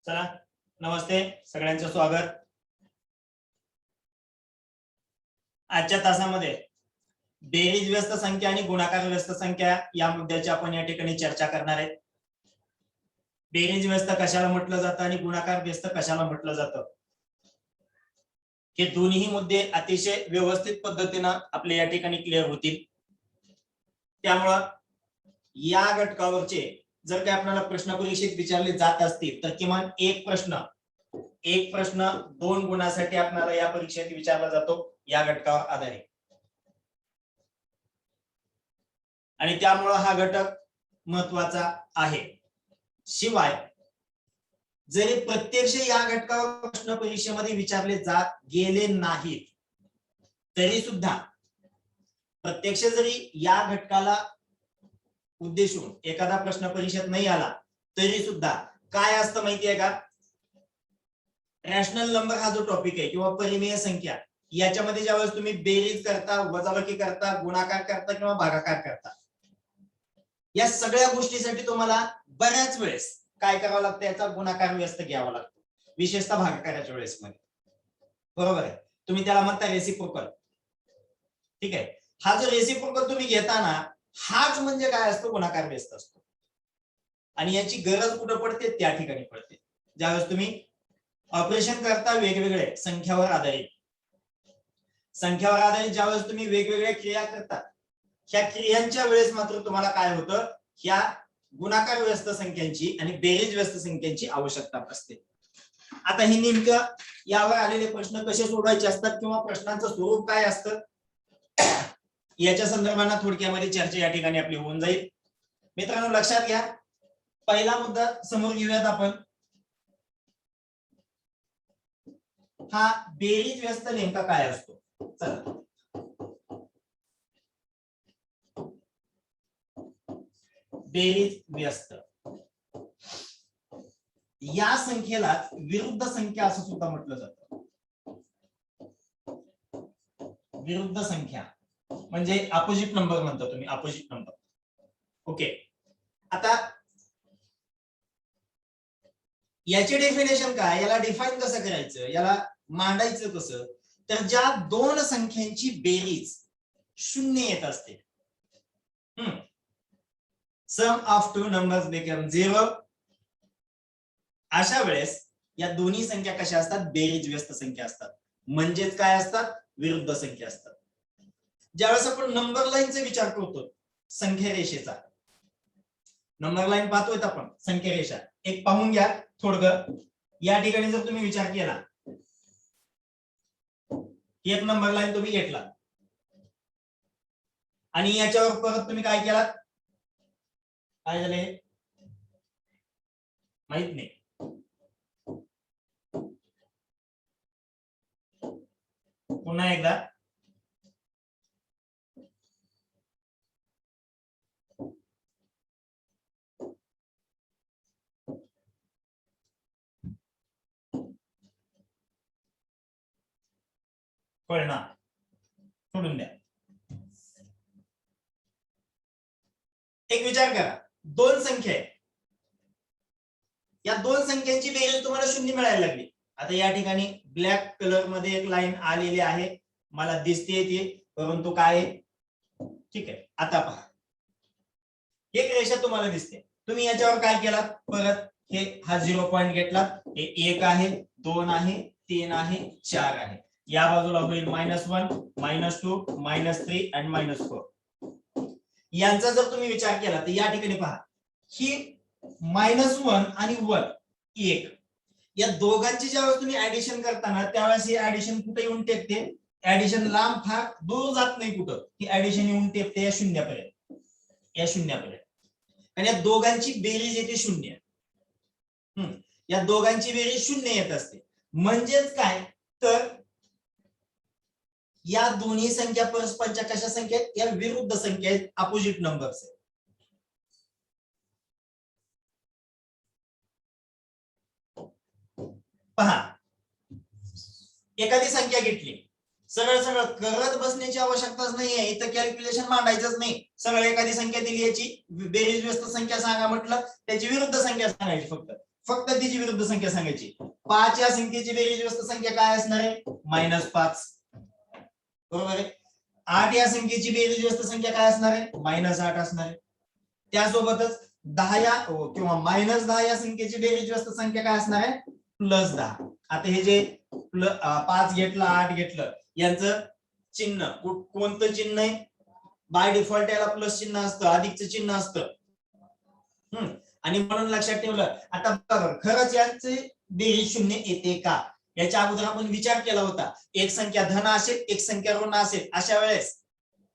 चला, नमस्ते सगळ्यांचं स्वागत. आजच्या तासामध्ये बेरीज व्यस्त संख्या आणि गुणाकार व्यस्त संख्या या मुद्द्याची आपण या ठिकाणी चर्चा करणार आहे. बेरीज व्यस्त कशाला म्हटलं जातं आणि गुणाकार व्यस्त कशाला म्हटलं जातं, हे दोन्ही मुद्दे अतिशय व्यवस्थित पद्धतीनं आपले या ठिकाणी क्लिअर होतील. त्यामुळं या घटकावरचे जर काही आपल्याला प्रश्न परीक्षेत विचारले जात असतील तर किमान एक प्रश्न 2 गुणासाठी आपल्याला या परीक्षेत विचारला जातो या घटकावर आधारित. आणि त्यामुळे हा घटक महत्वाचा आहे. शिवाय जरी प्रत्यक्ष या घटकावर प्रश्न परीक्षेमध्ये विचारले जात गेले नाहीत तरी सुद्धा प्रत्यक्ष जरी या घटकाला उद्देशून एखादा प्रश्न परीक्षेत नाही आला तरी सुद्धा काय असतं माहितीये का, रॅशनल नंबर हा जो टॉपिक आहे किंवा परिमेय संख्या, याच्यामध्ये ज्यावेळेस तुम्ही बेरीज करता, वजाबाकी करता, गुणाकार करता किंवा भागाकार करता, या सगळ्या गोष्टीसाठी तुम्हाला बऱ्याच वेळेस काय करावं लागतं, याचा गुणाकार व्यस्त घ्यावा लागतो, विशेषतः भागाकाराच्या वेळेस मध्ये. बरोबर आहे, तुम्ही त्याला म्हणता रेसिप्रोकल. ठीक आहे, हा जो रेसिप्रोकल तुम्ही घेताना हाच म्हणजे काय असतो, गुणाकार व्यस्त असतो. आणि याची गरज कुठं पडते, त्या ठिकाणी पडते ज्यावेळेस तुम्ही ऑपरेशन करता वेगवेगळे संख्यावर आधारित ज्यावेळेस तुम्ही वेगवेगळ्या क्रिया करता, ह्या क्रियांच्या वेळेस मात्र तुम्हाला काय होतं, ह्या गुणाकार व्यस्त संख्यांची आणि बेरीज व्यस्त संख्यांची आवश्यकता असते. आता हे नेमकं यावर आलेले प्रश्न कसे सोडवायचे असतात किंवा प्रश्नांचं स्वरूप काय असतं याच्या संदर्भात थोडक्यामध्ये चर्चा या ठिकाणी आपली होऊन जाईल. मित्रांनो लक्षात घ्या, पहिला मुद्दा समोर घेऊयात आपण. हा बेरीज व्यस्त नेमका काय असतो. चला, बेरीज व्यस्त या संख्येला विरुद्ध संख्या असं सुद्धा म्हटलं जातं. विरुद्ध संख्या म्हणजे अपोजिट नंबर म्हणता तुम्ही, अपोजिट नंबर. ओके, आता याचे डेफिनेशन काय, याला डिफाइन कसं करायचं, याला मांडायचं कसं, तर ज्या दोन संख्यांची बेरीज 0 येत असते, सम ऑफ टू नंबर्स बिकम 0, अशा वेळेस या दोन्ही संख्या कशा असतात, बेरीज व्यस्त संख्या असतात. म्हणजेच काय असतात, विरुद्ध संख्या असतात. ज्यावेळेस आपण नंबर लाईनचा विचार करतो, संख्या रेषेचा नंबर लाईन पाहतोय आपण, संख्या रेषा एक पाहून घ्या थोडं. या ठिकाणी जर तुम्ही विचार केला, एक नंबर लाईन तुम्ही घेतला आणि याच्यावर परत तुम्ही काय केला, काय झाले माहित नाही, पुन्हा एकदा कळणार, सोडून द्या. एक विचार करा, दोन संख्या आहे, या दोन संख्यांची बेरीज तुम्हाला 0 मिळायला लागली. आता या ठिकाणी ब्लॅक कलर मध्ये एक लाईन आलेली आहे, मला दिसते ती, परंतु काय, ठीक आहे. आता पहा, एक रेषा तुम्हाला दिसते, तुम्ही याच्यावर काय केला, परत हे हा 0 पॉइंट घेतला, हे 1 आहे, 2 आहे, 3 आहे, 4 आहे, या बाजूला होईल -1, -2, -3 आणि -4. यांचा जर तुम्ही विचार केला तर या ठिकाणी पहा, ही -1 आणि 1 या दोघांची ज्यावेळेस तुम्ही ऍडिशन करताना त्यावेळेस हे ऍडिशन कुठे येऊन टेकते, ऍडिशन लांब फार दूर जात नाही कुठं, ही ऍडिशन येऊन टेकते या शून्यापर्यंत, आणि या दोघांची बेरीज येते 0. या दोघांची बेरीज 0 येत असते. म्हणजेच काय, तर या दोन्ही संख्या परस्परच्या कशा संख्या आहेत, या विरुद्ध संख्या आहेत, अपोजिट नंबर्स आहेत. पहा, एखादी संख्या घेतली, सरळ सरळ करत बसण्याची आवश्यकताच नाहीये, इथं कॅल्क्युलेशन मांडायचंच नाही. सरळ एखादी संख्या दिली, याची बेरीज व्यस्त संख्या सांगा म्हटलं, त्याची विरुद्ध संख्या सांगायची फक्त. फक्त तिची विरुद्ध संख्या सांगायची. 5 या संख्येची बेरीज व्यस्त संख्या काय असणार आहे? -5. बरोबर आहे. 8 या संख्येची बेरीज व्यस्त संख्या काय असणार आहे? -8 असणार आहे. त्यासोबतच 10 या किंवा -10 या संख्येची बेरीज व्यस्त संख्या काय असणार आहे? +10. आता हे जे 5 घेतलं 8 घेतलं यांचं चिन्ह कोणतं चिन्ह आहे? बाय डिफॉल्ट याला प्लस चिन्ह असतं, अधिकचं चिन्ह असतं. आणि म्हणून लक्षात ठेवलं. आता बघा खरंच यांचे बेरीज 0 येते का? याच्या अगोदर आपण विचार केला होता. एक संख्या धन असेल, एक संख्या ऋण असेल, अशा वेळेस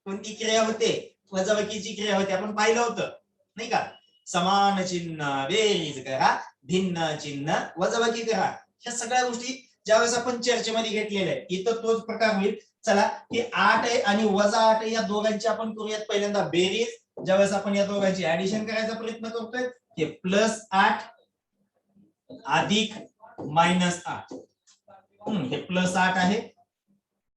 कोणती क्रिया होते? वजाबाकीची क्रिया होते. आपण पाहिलं होतं नाही का? समान चिन्ह बेरीज करा, भिन्न चिन्ह वजाबाकी करा. ह्या सगळ्या गोष्टी ज्यावेळेस आपण चर्चेमध्ये घेतलेल्या आहेत. इथं तोच प्रकार होईल. चला, हे 8 आहे आणि -8 आहे, या दोघांची आपण करूयात पहिल्यांदा बेरीज. ज्यावेळेस आपण या दोघांची ऍडिशन करायचा प्रयत्न करतोय, हे +8 अधिक -8. हे +8 आहे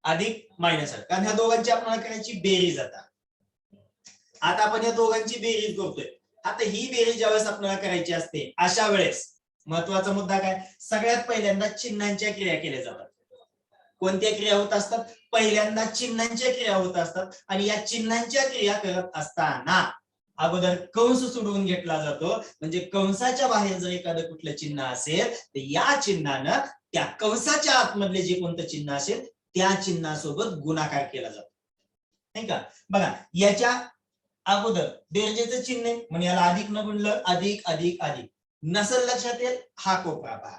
अधिक -8, कारण ह्या दोघांची आपल्याला करायची बेरीज. आता आपण या दोघांची बेरीज करतोय. आता ही बेरीज ज्यावेळेस आपल्याला करायची असते, अशा वेळेस महत्वाचा मुद्दा काय? सगळ्यात पहिल्यांदा चिन्हांच्या क्रिया केल्या जातात. कोणत्या क्रिया होत असतात? पहिल्यांदा चिन्हांच्या क्रिया होत असतात. आणि या चिन्हांच्या क्रिया करत असताना अगोदर कंस सोडवून घेतला जातो. म्हणजे कंसाच्या बाहेर जर एखादं कुठलं चिन्ह असेल तर या चिन्हानं त्या कंसाच्या आतमधले जे कोणतं चिन्ह असेल त्या चिन्हासोबत गुणाकार केला जातो, नाही का? बघा, याच्या अगोदर बेरजेचं चिन्ह आहे म्हणजे याला अधिक न गुणलं अधिक अधिक अधिक नसल लक्षात येईल. हा कोपरा पहा,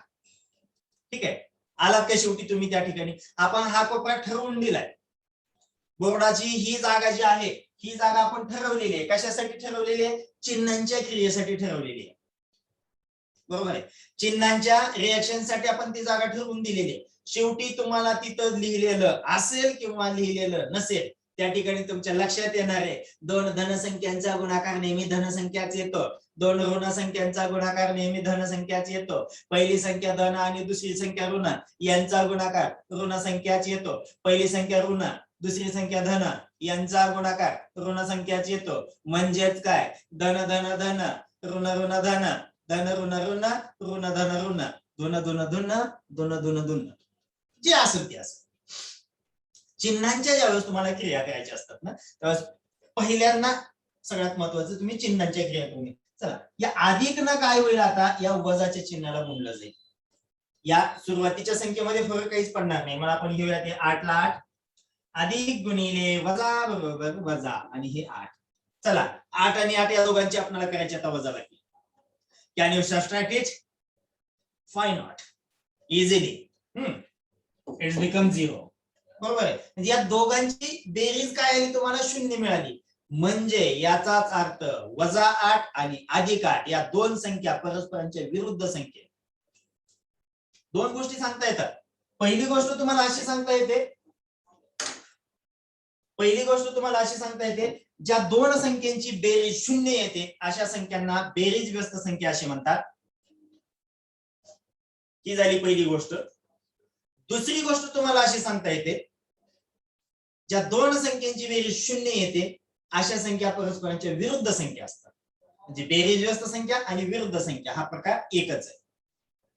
ठीक आहे? आलात का शेवटी तुम्ही त्या ठिकाणी? आपण हा कोपरा ठरवून दिलाय. बोर्डाची ही जागा जी आहे, ही जागा आपण ठरवलेली आहे. कशासाठी ठरवलेली आहे? चिन्हांच्या क्रियेसाठी ठरवलेली आहे. बरोबर आहे. चिन्हांच्या रिएक्शन साठी आपण ती जागा ठरवून दिलेली आहे. शेवटी तुम्हाला तिथं लिहिलेलं असेल किंवा लिहिलेलं नसेल, त्या ठिकाणी तुमच्या लक्षात येणार आहे 2 धनसंख्यांचा गुणाकार नेहमी धनसंख्याच येतो, 2 ऋण संख्यांचा गुणाकार नेहमी धनसंख्याच येतो, पहिली संख्या धन आणि दुसरी संख्या ऋण यांचा गुणाकार ऋण संख्याच येतो, पहिली संख्या ऋण दुसरी संख्या धन यांचा गुणाकार ऋण संख्याच येतो. म्हणजेच काय? धन धन धन ऋण ऋण धन धन ऋण ऋण ऋण धन ऋण धन धन धन धन धन धन जे असेल ते असेल. चिन्हांच्या ज्यावेळेस तुम्हाला क्रिया करायच्या असतात ना, त्यावेळेस पहिल्यांदा सगळ्यात महत्वाचं तुम्ही चिन्हांच्या क्रिया करून. चला, या अधिक न काय होईल? आता या वजाच्या चिन्हाला गुणलं जाईल. या सुरुवातीच्या संख्येमध्ये फरक काहीच पडणार नाही. मला आपण घेऊया ते 8 ला 8 अधिक गुणिले वजा बरोबर वजा आणि हे 8. चला, 8 आणि 8 या दोघांची आपल्याला करायची आता वजाबाकी. Can you subtract it? Five not easily. It's become 0. बरोबर आहे. म्हणजे या दोघांची बेरीज काय आली? तुम्हाला 0 मिळाली. म्हणजे याचाच अर्थ -8 आणि +8 या दोन संख्या परस्परांच्या विरुद्ध संख्या. दोन गोष्टी सांगता येतात. पहिली गोष्ट तुम्हाला अशी सांगता येते, ज्या दोन संख्यांची बेरीज 0 येते अशा संख्यांना बेरीज व्यस्त संख्या असे म्हणतात. ही झाली पहिली गोष्ट. दुसरी गोष्ट तुम्हाला अशी सांगता येते, ज्या दोन संख्यांची बेरीज 0 येते अशा संख्या परस्परांच्या विरुद्ध संख्या असतात. म्हणजे बेरीज व्यस्त संख्या आणि विरुद्ध संख्या हा प्रकार एकच आहे.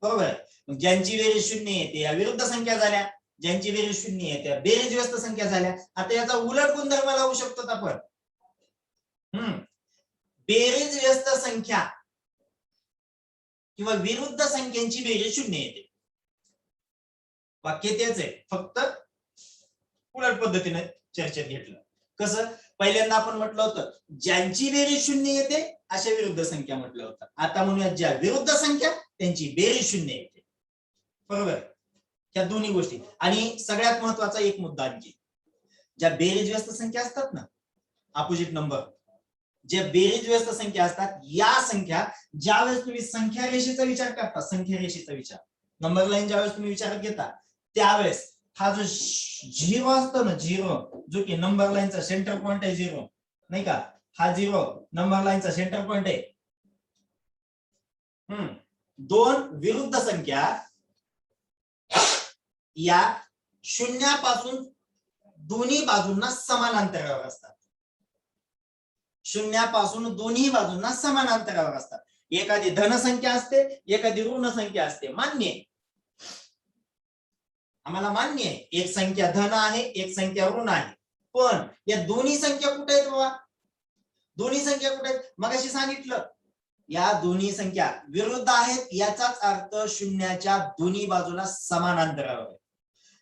बरोबर आहे. ज्यांची बेरीज 0 येते या विरुद्ध संख्या झाल्या, ज्यांची बेरीज 0 येते बेरीज व्यस्त संख्या झाल्या. आता याचा उलट गुणधर्म लावू शकतो आपण. बेरीज व्यस्त संख्या किंवा विरुद्ध संख्यांची बेरीज 0 येते. वाक्य तेच आहे, फक्त उलट पद्धतीने चर्चेत घेतलं. कसं? पहिल्यांदा आपण म्हटलं होतं ज्यांची बेरीज 0 येते अशा विरुद्ध संख्या म्हटलं होतं. आता म्हणूया ज्या विरुद्ध संख्या त्यांची बेरीज 0 येते. बरोबर? या दोन्ही गोष्टी. आणि सगळ्यात महत्वाचा एक मुद्दा आणखी, ज्या बेरीज व्यस्त संख्या असतात ना, अपोजिट नंबर, जे बेरीज व्यस्त संख्या असतात, या संख्या ज्यावेळेस तुम्ही संख्या रेषेचा विचार करता, संख्या रेषेचा विचार नंबर लाईन ज्यावेळेस तुम्ही विचारात घेता त्यावेळेस हा जो 0 असतो ना, 0 जो की नंबर लाईनचा सेंटर पॉइंट आहे, 0 नाही का? हा 0 नंबर लाईनचा सेंटर पॉइंट आहे. दोन विरुद्ध संख्या या शून्यापासून दोन्ही बाजूंना समान अंतरावर असतात. शून्यापासून दोन्ही बाजूंना समान अंतरावर असतात. एखादी धन संख्या असते, एखादी ऋण संख्या असते, मान्य आहे, आम्हाला मान्य आहे, एक संख्या धन आहे, एक संख्या ऋण आहे, पण या दोन्ही संख्या कुठे आहेत बाबा? दोन्ही संख्या कुठे आहेत? मगाशी सांगितलं, या दोन्ही संख्या विरुद्ध आहेत, याचाच अर्थ शून्याच्या दोन्ही बाजूला समान अंतरावर आहे.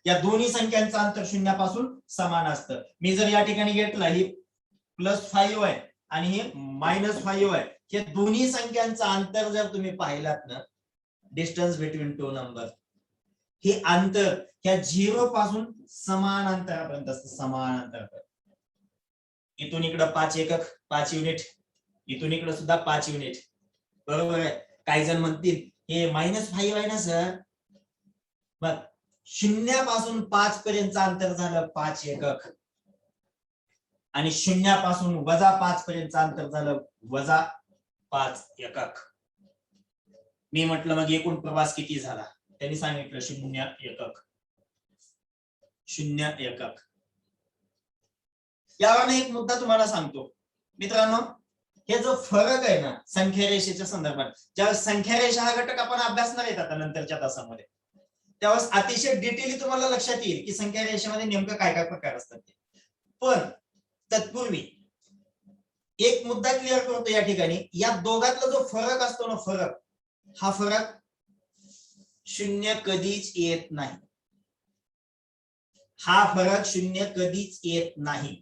या दोन्ही संख्यांचं अंतर शून्यापासून समान असतं. मी जर या ठिकाणी घेतलं ही +5 आहे आणि हे -5 आहे, हे दोन्ही संख्यांचं अंतर जर तुम्ही पाहिलात ना, डिस्टन्स बिटवीन टू नंबर, हे अंतर ह्या 0 पासून समान अंतरापर्यंत असतं, समान अंतरापर्यंत. इथून इकडं 5 एकक 5 युनिट, इथून इकडं सुद्धा 5 युनिट, बरोबर आहे. काही जण म्हणतील हे -5 आहे ना सर, बघ शून्यापासून 5 पर्यंत अंतर झालं 5 एकक आणि शून्यापासून -5 पर्यंत अंतर झालं -5 एकक. मी म्हटलं मग एकूण प्रवास किती झाला? त्यांनी सांगितलं 0 एकक, 0 एकक. यावर एक मुद्दा तुम्हाला सांगतो मित्रांनो, हे जो फरक आहे ना संख्या रेषेच्या संदर्भात, ज्या संख्या रेषा हा घटक आपण अभ्यासणार आहेत आता नंतरच्या तासामध्ये, त्यावेळेस अतिशय डिटेली तुम्हाला लक्षात येईल की संख्या रेषेमध्ये नेमकं काय काय प्रकार असतात ते. पण तत्पूर्वी एक मुद्दा क्लिअर करतो या ठिकाणी, या दोघातला जो फरक असतो ना, फरक, हा फरक 0 कधीच येत नाही. हा फरक 0 कधीच येत नाही.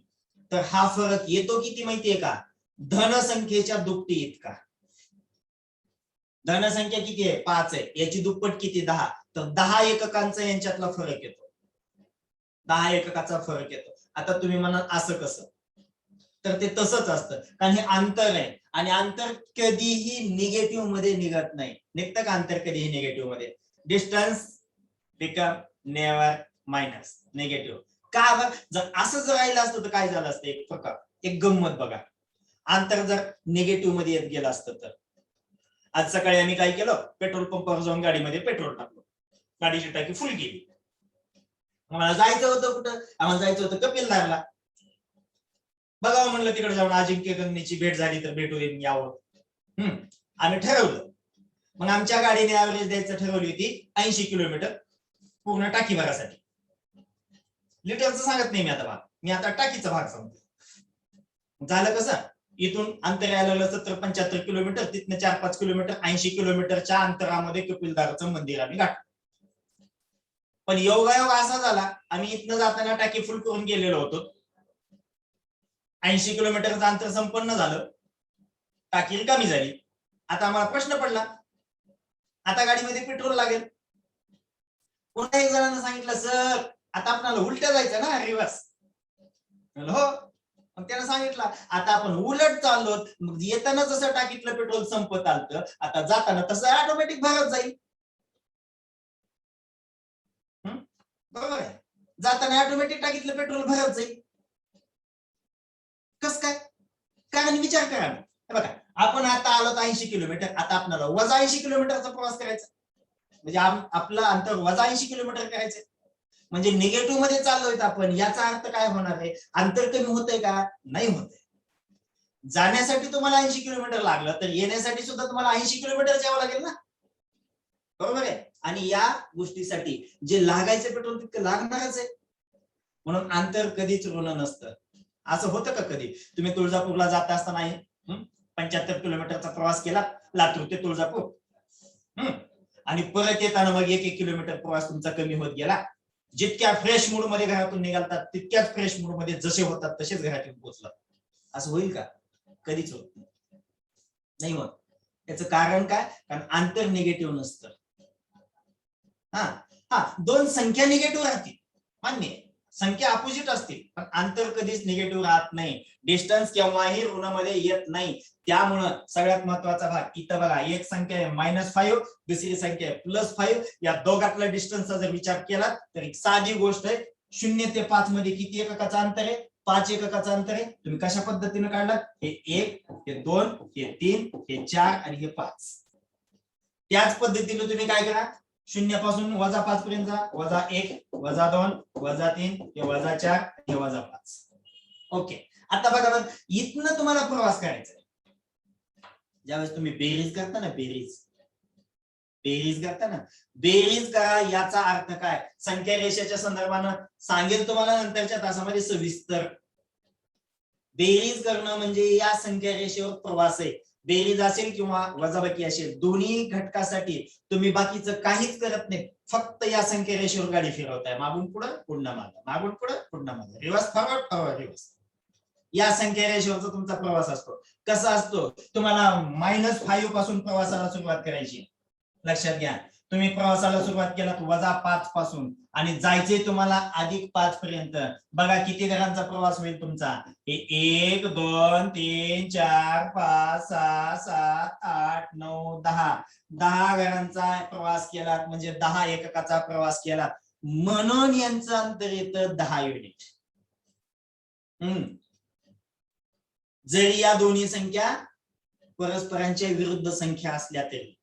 तर हा फरक येतो किती माहितीये का? धनसंख्येच्या दुपटी इतका. धनसंख्या किती आहे? 5 आहे, याची दुप्पट किती? 10. तर 10 एककांचा यांच्यातला फरक येतो, 10 एककाचा फरक येतो. आता तुम्ही म्हणाल असं कसं? तर ते तसंच असतं, कारण हे अंतर आहे आणि अंतर कधीही निगेटिव्ह मध्ये निघत नाही. निघतं का अंतर कधीही निगेटिव्ह मध्ये? Distance become never minus negative. का? जर असं जर राहिलं असतं तर काय झालं असतं? एक प्रकार, एक गंमत बघा, अंतर जर निगेटिव्ह मध्ये येत गेलं असतं तर. आज सकाळी आम्ही काय केलं, पेट्रोल पंपावर जाऊन गाडीमध्ये पेट्रोल टाकलं, गाडीची टाकी फुल केली. आम्हाला जायचं होतं कुठं? आम्हाला जायचं होतं कपिलधारला. बघावं म्हणलं तिकडे जाऊन अजिंक्य गंगेची भेट झाली तर भेटून यावं. आम्ही ठरवलं. मग आमच्या गाडीने ऍव्हरेज द्यायचं ठरवली होती 80 किलोमीटर पूर्ण टाकी भरासाठी. लिटरचं सांगत नाही मी आता भाग, मी आता टाकीचा भाग सांगतो. झालं कसं, इथून अंतर यायला लागलं 70-75 किलोमीटर, तिथनं 4-5 किलोमीटर, 80 किलोमीटरच्या अंतरामध्ये कपिलधारचं मंदिर आम्ही गाठलं. पण योगायोग असा झाला, आम्ही इथनं जाताना टाकी फुल करून गेलेलो होतो. 80 किलोमीटरचं अंतर संपन्न झालं, टाकी कमी झाली. आता आम्हाला प्रश्न पडला, आता गाडीमध्ये पेट्रोल लागेल. पुन्हा एक जणांना सांगितलं, सर आता आपल्याला उलट्या जायचं ना, रिव्हर्स. हो, मग त्यानं सांगितलं आता आपण उलट चाललो, मग येताना जसं टाकीतलं पेट्रोल संपत आलतं, आता जाताना तसं ऑटोमॅटिक भरत जाईल. बरोबर आहे, जाताना ऑटोमॅटिक टाकीतलं पेट्रोल भरत जाईल. कस काय? कारण विचार करा ना, बघा आपण आता आलो 80 किलोमीटर, आता आपल्याला -80 किलोमीटरचा प्रवास करायचा, म्हणजे आपलं अंतर -80 किलोमीटर करायचं, म्हणजे निगेटिव्ह मध्ये चाललोय आपण. याचा अर्थ काय होणार आहे? अंतर कमी होतंय का? नाही होतंय. जाण्यासाठी तुम्हाला 80 किलोमीटर लागलं तर येण्यासाठी सुद्धा तुम्हाला 80 किलोमीटर जावं लागेल ना, बरोबर आहे. आणि या गोष्टीसाठी जे लागायचं पेट्रोल तितकं लागणारच आहे. म्हणून अंतर कधीच ऋण नसतं. असं होतं का कधी? तुम्ही तुळजापूरला जात असताना 75 किलोमीटरचा प्रवास केला, लातूर ते तुळजापूर, आणि परत येताना मग 1-1 किलोमीटर प्रवास तुमचा कमी होत गेला. जितक्या फ्रेश मूड मध्ये घरातून निघालतात तितक्याच फ्रेश मूड मध्ये जसे होतात तसेच घरात येऊन पोहोचला. असं होईल का? कधीच होत नाही होत. त्याचं कारण काय? कारण अंतर निगेटिव्ह नसतं. दोन संख्या निगेटिव्ह राहतील, मान्य आहे, संख्या अपोजिट असतील, पण अंतर कधीच निगेटिव्ह राहत नाही. डिस्टन्स केव्हाही ऋणामध्ये येत नाही. त्यामुळं सगळ्यात महत्वाचा भाग इथं बघा, एक संख्या आहे -5, दुसरी संख्या आहे +5. या दोघातला डिस्टन्सचा जर विचार केला तर एक साधी गोष्ट आहे, 0 ते 5 मध्ये किती एककाचं अंतर आहे? 5 एककाचं अंतर आहे. तुम्ही कशा पद्धतीने काढलात? हे 1, हे 2, हे 3, हे 4 आणि हे 5. त्याच पद्धतीने तुम्ही काय करा, 0 पासून -5 पर्यंत जा, -1, -2, -3, हे -4, हे -5. ओके. आता बघा बरं, इथनं तुम्हाला प्रवास करायचा आहे. ज्यावेळेस तुम्ही बेरीज करता ना, बेरीज करता ना, बेरीज करा याचा अर्थ काय, संख्या रेषेच्या संदर्भानं सांगेल तुम्हाला नंतरच्या तासामध्ये सविस्तर. बेरीज करणं म्हणजे या संख्या रेषेवर प्रवास आहे. बेरीज असेल किंवा वजाबाकी असेल, दोन्ही घटकासाठी तुम्ही बाकीचं काहीच करत नाही, फक्त या संख्या रेषेवर गाडी फिरवताय, मागून पुढं पुन्हा मागं, मागून पुढं पुन्हा मागं, रिव्हर्स फॉरवर्ड फॉरवर्ड रिव्हर्स. या संख्या रेषेवरचा तुमचा प्रवास असतो. कसा असतो, तुम्हाला -5 पासून प्रवासाला सुरुवात करायची. लक्षात घ्या, तुम्ही प्रवासाला सुरुवात केला -5 पासून आणि जायचे तुम्हाला +5 पर्यंत. बघा किती घरांचा प्रवास होईल तुमचा. हे 1 2 3 4 5 6 7 8 9 10 घरांचा प्रवास केला, म्हणजे 10 एककाचा प्रवास केला, म्हणून यांचं अंतर येतं 10 युनिट. जरी या दोन्ही संख्या परस्परांच्या विरुद्ध संख्या असल्या तरी,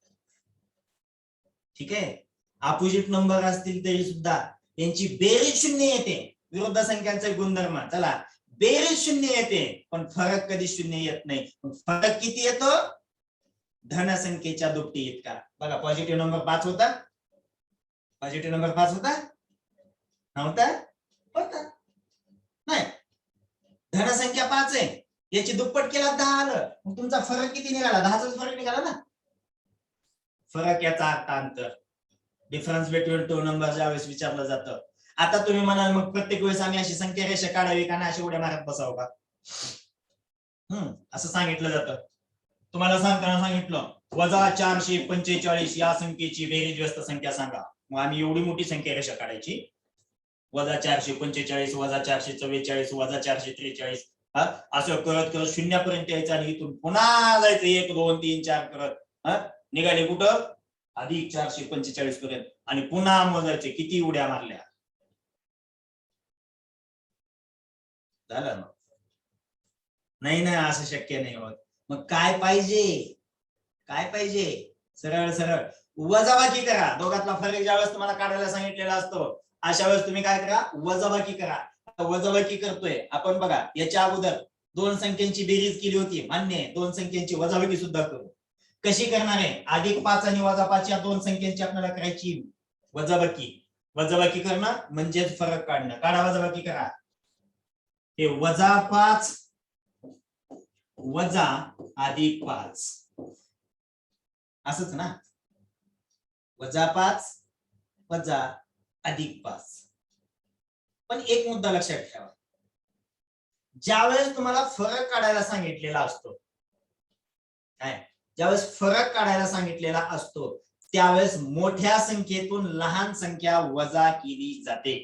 ठीक आहे, अपोजिट नंबर असतील तरी सुद्धा यांची बेरीज 0 येते. विरुद्ध संख्यांचे गुणधर्म, चला बेरीज 0 येते, पण फरक कधी 0 येत नाही. फरक किती येतो, धनसंख्येच्या दुपटी इतका. बघा पॉझिटिव्ह नंबर 5 होता, पॉझिटिव्ह नंबर 5 होता नव्हता, होता नाही, धनसंख्या 5 आहे, याची दुप्पट केला 10 आलं, मग तुमचा फरक किती निघाला, 10चाच फरक निघाला ना. फरक याचा अर्थ अंतर, डिफरन्स बिटवीन टू नंबर ज्यावेळेस विचारलं जातं. आता तुम्ही म्हणाल मग प्रत्येक वेळेस आम्ही अशी संख्या रेषा काढावी का नाही, अशी उड्या मारत बसावं का, असं सांगितलं जातं. तुम्हाला सांगताना सांगितलं -445 या संख्येची बेरीज व्यस्त संख्या सांगा, मग आम्ही एवढी मोठी संख्या रेषा काढायची, -445 -444 -443 असं करत करत 0 पर्यंत यायचं आणि इथून पुन्हा जायचं 1 2 3 4 करत निघाले कुठं +445 पर्यंत, आणि पुन्हा मोजायचे किती उड्या मारल्या. झालं ना, नाही ना, असं शक्य नाही होत. मग काय पाहिजे, काय पाहिजे, सरळ सरळ वजाबाकी करा. दोघातला फरक ज्यावेळेस तुम्हाला काढायला सांगितलेला असतो, अशा वेळेस तुम्ही काय करा, वजाबाकी करा. वजाबाकी करतोय आपण, बघा याच्या अगोदर दोन संख्यांची बेरीज केली होती, मान्य आहे, दोन संख्यांची वजाबाकी सुद्धा करू. कशी करणार आहे, +5 आणि -5 या दोन संख्यांची आपल्याला करायची वजाबाकी. वजाबाकी करणं म्हणजेच फरक काढणं. काढा, वजाबाकी करा. हे -5 वजा +5 असंच ना, -5 वजा +5. पण एक मुद्दा लक्षात ठेवा, ज्यावेळेस तुम्हाला फरक काढायला सांगितलेला असतो, काय, ज्यावेळेस फरक काढायला सांगितलेला असतो त्यावेळेस मोठ्या संख्येतून लहान संख्या वजा केली जाते.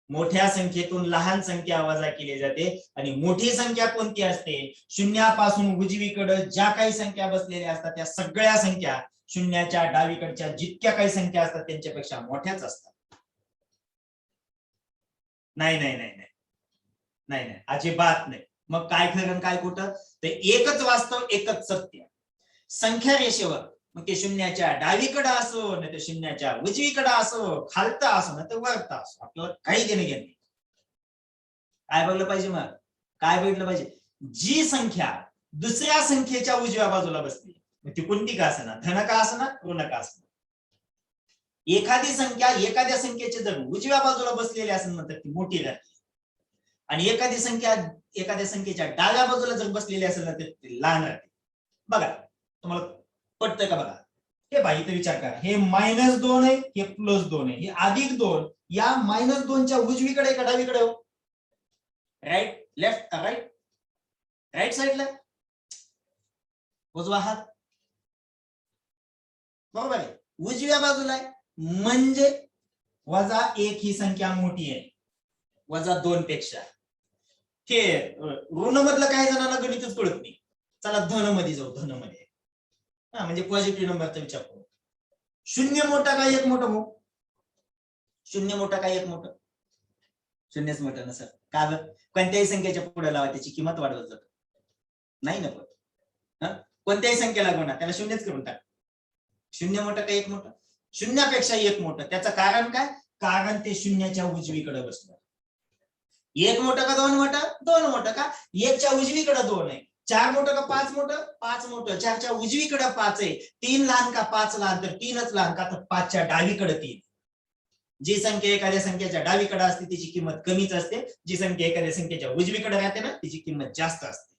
मोठ्या संख्येतून लहान संख्या वजा केली जाते. आणि मोठी संख्या कोणती असते, शून्यापासून उजवीकडे ज्या काही संख्या बसलेल्या असतात त्या सगळ्या संख्या शून्याच्या डावीकडच्या जितक्या काही संख्या असतात त्यांच्यापेक्षा मोठ्याच असतात. नाही नाही नाही नाही नाही नाही, अजिबात नाही. मग काय खरं काय खोटं, ते एकच वास्तव एकच सत्य. संख्या रेषेवर मग ते शून्याच्या डावीकडे असो नाही तर शून्याच्या उजवीकडे असो, खालता असो नाही तर वरता असो, आपल्याला काही देणे घेणे. काय बघलं पाहिजे, मग काय बघितलं पाहिजे, जी संख्या दुसऱ्या संख्येच्या उजव्या बाजूला बसली, ती कोणती का असना, धन का असना ऋण का असना, एखादी संख्या एखाद्या संख्येच्या जर उजव्या बाजूला बसलेली असेल ना तर ती मोठी राहते, आणि एखादी संख्या एखाद्या संख्येच्या डाव्या बाजूला जर बसलेली असेल ना तर ती लहान राहते. बघा तुम्हाला पटतंय का, बघा हे बाई इथे विचार करा, हे -2 आहे, हे +2 आहे, हे +2 या -2च्या उजवीकडे का डावीकडे हो, राईट लेफ्ट राईट, राईट साइडला उजवा हात, बरोबर आहे, उजव्या बाजूला आहे, म्हणजे -1 ही संख्या मोठी आहे -2 पेक्षा. हे ऋण मधलं काही जणांना गणितच कळत नाही, चला धन मध्ये जाऊ, धन मध्ये म्हणजे पॉझिटिव्ह नंबरचा विचार करू. 0 मोठा का 1 मोठं, मग 0 मोठा का 1 मोठं, 0च मोठं नसर का, कोणत्याही संख्येच्या पुढे लावा त्याची किंमत वाढवत जात नाही ना, पण कोणत्याही संख्येला गुणा त्याला 0च करून टाक. 0 मोठं का 1 मोठं, 0पेक्षा 1 मोठं. त्याचं कारण काय, कारण ते शून्याच्या उजवीकडे बसलं. 1 मोठं का 2 मोठं, 2 मोठं का, 1च्या उजवीकडे 2 आहे, 4 मोठं का 5 मोठं? 5 मोठं. 4च्या उजवीकडे 5 आहे. 3 लहान का 5 लहान? तर 3च लहान का? तर 5च्या डावीकडे 3. जी संख्या एखाद्या संख्येच्या डावीकडे असते त्याची किंमत कमीच असते, जी संख्या एखाद्या संख्येच्या उजवीकडे राहते ना त्याची किंमत जास्त असते.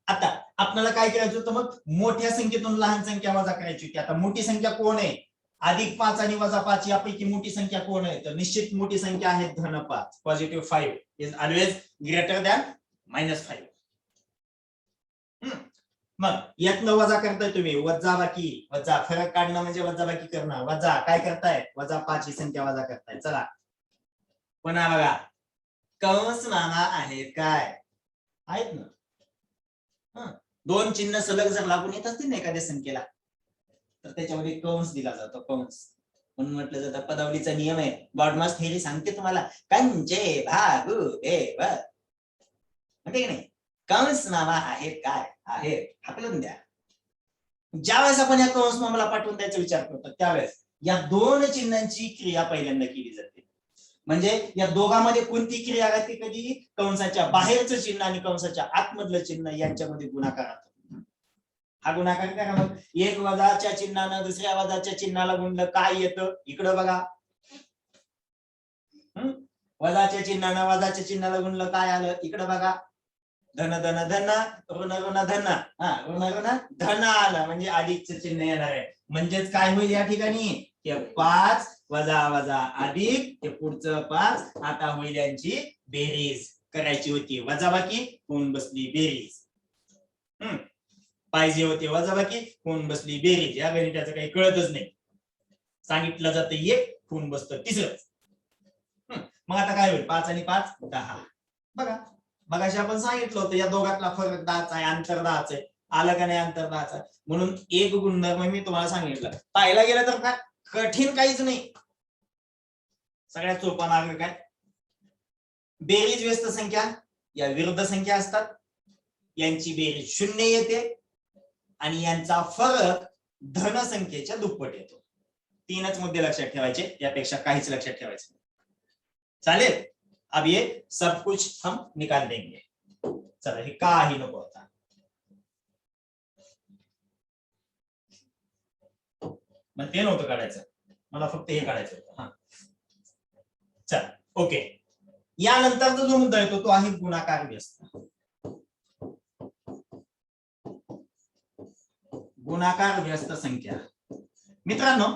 आता आपल्याला काय करायचं होतं? मग मोठ्या संख्येतून लहान संख्या वजा करायची होती. आता मोठी संख्या कोण आहे? +5 आणि -5 यापैकी मोठी संख्या कोण आहे? तर निश्चित मोठी संख्या आहे धन 5. Positive 5 is always greater than -5. मग यातनं वजा करताय तुम्ही, वजाबाकी. वजा फरक काढणं म्हणजे वजाबाकी करणं. वजा काय करताय? -5 ही संख्या वजा करताय. चला पुन्हा बघा, कंस मामा आहेत काय? आहेत ना. 2 चिन्ह सलग जर लागून येत असतील ना एखाद्या संख्येला तर त्याच्यामध्ये कंस दिला जातो. कंस म्हणून म्हटलं जातं, पदावलीचा नियम आहे. बॉडमास थेअरी सांगते तुम्हाला, कंचे भागू देव म्हणते की नाही. कंस मामा आहेत काय? आहेत. हाकलून द्या. ज्यावेळेस आपण या कंस मामाला पाठवून द्यायचा विचार करतो त्यावेळेस या 2 चिन्हांची क्रिया पहिल्यांदा केली जाते. म्हणजे या दोघांमध्ये कोणती क्रिया राहते? कधी कंसाच्या बाहेरचं चिन्ह आणि कंसाच्या आतमधलं चिन्ह यांच्यामध्ये गुणाकार होतो. हा गुणाकार करा. मग 1 वजाच्या चिन्हानं दुसऱ्या वजाच्या चिन्हाला गुणलं काय येतं? इकडं बघा. वजाच्या चिन्हानं वजाच्या चिन्हाला गुणलं काय आलं? इकडं बघा. धन धन धन, ऋण ऋण धन. ऋण ऋण धन आलं म्हणजे अधिकचं चिन्ह येणार आहे. म्हणजेच काय होईल या ठिकाणी? हे 5 वजा वजा अधिक, हे पुढचं 5. आता होईल यांची बेरीज करायची होती. वजाबाकी होऊन बसली बेरीज. पाहिजे होते वजाबाकी होऊन बसली बेरीज. या गणिताचं काही कळतच नाही. सांगितलं जातं 1 होऊन बसतं 3. मग आता काय होईल? 5 आणि 5 10. बघा मगाशी आपण सांगितलं होतं या दोघातला फरक 10चा आहे, अंतर 10च आहे. आलं का नाही अंतर 10चा? म्हणून एक गुणधर्म मी तुम्हाला सांगितलं. पाहायला गेलं तर काय कठीण काहीच नाही, सगळ्यात सोपा मार्ग काय? बेरीज व्यस्त संख्या या विरुद्ध संख्या असतात, यांची बेरीज 0 येते आणि यांचा फरक धन संख्येच्या दुप्पट येतो. 3च मुद्दे लक्षात ठेवायचे, यापेक्षा काहीच लक्षात ठेवायचं नाही. चालेल? अब ये सब कुछ हम निकाल देंगे. चला हे काही नको होता. मग ते नव्हतं काढायचं, मला फक्त हे काढायचं होतं. चला ओके. यानंतरचा जो मुद्दा येतो तो आहे गुणाकार व्यस्त. गुणाकार व्यस्त संख्या. मित्रांनो,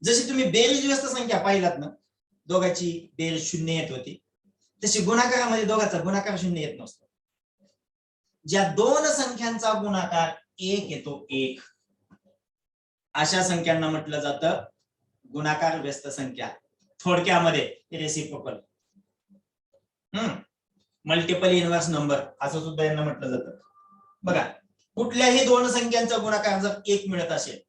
जशी तुम्ही बेरीज व्यस्त संख्या पाहिलात ना, दोघांची बेरीज 0 येत होती, तशी गुणाकारामध्ये दोघांचा गुणाकार 0 येत नसतो. ज्या 2 संख्यांचा गुणाकार 1 येतो 1, अशा संख्यांना म्हटलं जातं गुणाकार व्यस्त संख्या. थोडक्यामध्ये रेसिप्रोकल, मल्टिपल इनव्हर्स नंबर असं सुद्धा यांना म्हटलं जातं. बघा, कुठल्याही 2 संख्यांचा गुणाकार जर 1 मिळत असेल,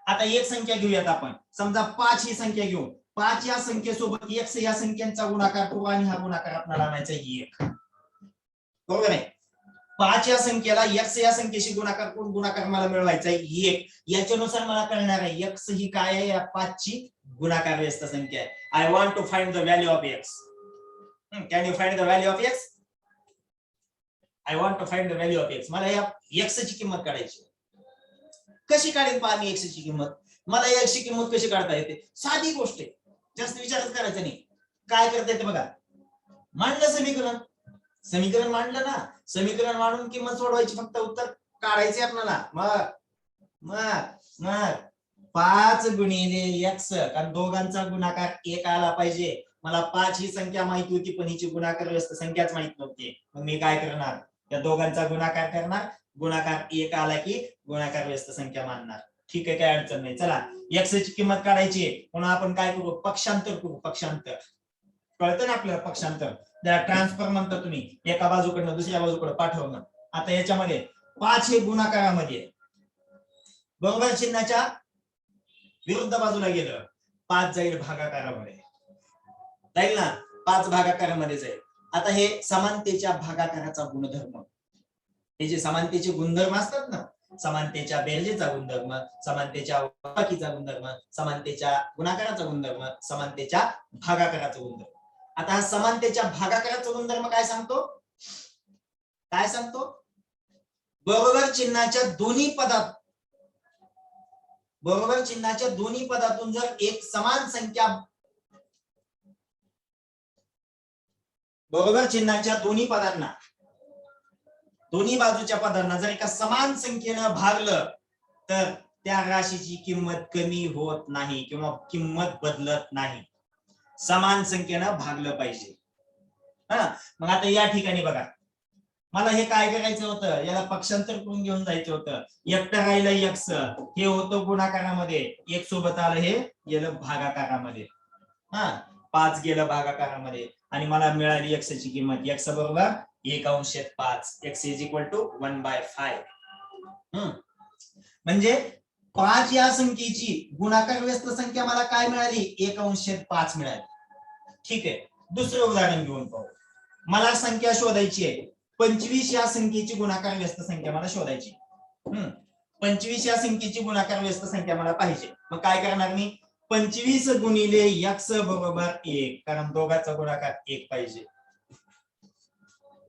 आता एक संख्या घेऊयात आपण, समजा 5 ही संख्या घेऊ. 5 या संख्येसोबत x या संख्यांचा गुणाकार करू आणि हा गुणाकार आपल्याला आणायचा 1. बरोबर आहे? 5 या संख्येला x या संख्येशी गुणाकार करून गुणाकार मला मिळवायचा 1. याच्यानुसार मला कळणार आहे x ही काय आहे? या 5 ची गुणाकार व्यस्त संख्या आहे. I want to find the value of x. Can you find the value of x? I want to find the value of x. मला या x ची किंमत काढायची. कशी काढेल पहा मी x ची किंमत? मला या x ची किंमत कशी काढता येते? साधी गोष्ट आहे, जास्त विचारच करायचा नाही. काय करता येते बघा, मांडलं समीकरण. समीकरण मांडलं ना, समीकरण मांडून किंमत सोडवायची, फक्त उत्तर काढायचे आपल्याला. मग 5 गुणिले x, कारण दोघांचा गुणाकार 1 आला पाहिजे. मला 5 ही संख्या माहिती होती पण हिची गुणाकार व्यस्त संख्याच माहित नव्हती. मग मी काय करणार? या दोघांचा गुणाकार करणार, गुणाकार 1 आला की गुणाकार व्यस्त संख्या मानणार. ठीक आहे, काय अडचण नाही. चला x ची किंमत काढायची आहे, म्हणून आपण काय करू? पक्षांतर करू. पक्षांतर कळतं ना आपल्याला? पक्षांतर त्याला ट्रान्सफर म्हणता तुम्ही, एका बाजूकडनं दुसऱ्या बाजूकडे पाठवणं. आता याच्यामध्ये 5 हे गुणाकारामध्ये, बरोबर चिन्हाच्या विरुद्ध बाजूला गेलं, 5 जाईल भागाकारामध्ये, जाईल ना? 5 भागाकारामध्ये जाईल. आता हे समानतेच्या भागाकाराचा गुणधर्म, हे जे समानतेचे गुणधर्म असतात ना, समानतेच्या बेरजेचा गुणधर्म, समानतेच्या वजाबाकीचा गुणधर्म, समानतेच्या गुणाकाराचा गुणधर्म, समानतेच्या भागाकाराचा गुणधर्म, आता हा समानतेच्या भागाकाराचा गुणधर्म काय सांगतो? काय सांगतो? बरोबर चिन्हाच्या दोन्ही पदात, बरोबर चिन्हाच्या दोन्ही पदातून जर एक समान संख्या, बरोबर चिन्हाच्या दोन्ही पदांना, दोन्ही बाजूच्या पदांना जर एका समान संख्येनं भागलं तर त्या राशीची किंमत कमी होत नाही किंवा किंमत बदलत नाही. समान संख्येनं भागलं पाहिजे. मग आता या ठिकाणी बघा, मला हे काय करायचं होतं, याला पक्षांतर करून घेऊन जायचं होतं. एकटं राहिलं एक्स, हे होतं गुणाकारामध्ये, एक सोबत आलं हे गेलं भागाकारामध्ये. 5 गेलं भागाकारामध्ये आणि मला मिळाली एक्स ची किंमत. एक्स बरोबर 1/5. X is equal to 1/5. म्हणजे 5 या संख्येची गुणाकार व्यस्त संख्या मला काय मिळाली? 1/5 मिळाली. ठीक आहे, दुसरं उदाहरण घेऊन पाहू. मला संख्या शोधायची आहे 25 या संख्येची गुणाकार व्यस्त संख्या मला शोधायची. 25 या संख्येची गुणाकार व्यस्त संख्या मला पाहिजे. मग काय करणार मी? 25 गुणिले एक्स बरोबर 1, कारण दोघांचा गुणाकार 1 पाहिजे.